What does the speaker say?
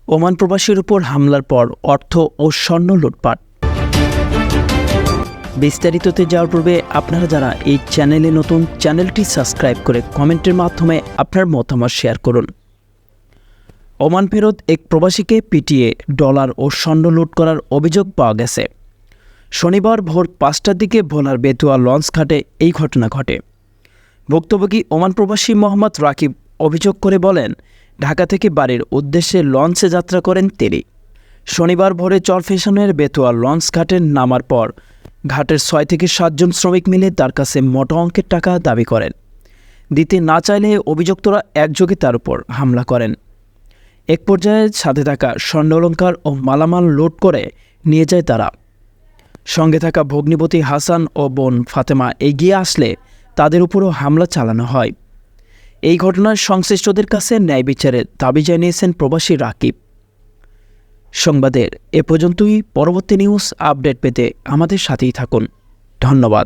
Oman প্রবাসীর উপর হামলার পর অর্থ ও স্বর্ণ লুটপাট। বিস্তারিততে যাওয়ার পূর্বে আপনারা যারা এই চ্যানেলে নতুন, চ্যানেলটি সাবস্ক্রাইব করে কমেন্টের মাধ্যমে আপনার মতামত শেয়ার করুন। ওমান ফেরত এক প্রবাসীকে পিটিয়ে ডলার ও স্বর্ণ লুট করার অভিযোগ পাওয়া গেছে। শনিবার ভোর 5টার দিকে ভোলার বেতুয়া লঞ্চ ঘাটে এই ঘটনা ঘটে। ভুক্তভোগী ওমান প্রবাসী মোহাম্মদ রাকিব অভিযোগ করে বলেন, ঢাকা থেকে বাড়ির উদ্দেশ্যে লঞ্চে যাত্রা করেন তিনি। শনিবার ভোরে চরফ্যাশনের বেতুয়া লঞ্চ ঘাটে নামার পর ঘাটের 6 থেকে 7 জন শ্রমিক মিলে তার কাছে মোটা অঙ্কের টাকা দাবি করেন। দিতে না চাইলে অভিযুক্তরা একযোগে তার উপর হামলা করেন। এক পর্যায়ে সাথে থাকা স্বর্ণালংকার ও মালামাল লুট করে নিয়ে যায় তারা। সঙ্গে থাকা ভগ্নিপতি হাসান ও বোন ফাতেমা এগিয়ে আসলে তাদের উপরও হামলা চালানো হয়। এই ঘটনার সংশ্লিষ্টদের কাছে ন্যায় বিচারের দাবি জানিয়েছেন প্রবাসী রাকিব। সংবাদের এ পর্যন্তই। পরবর্তী নিউজ আপডেট পেতে আমাদের সাথেই থাকুন। ধন্যবাদ।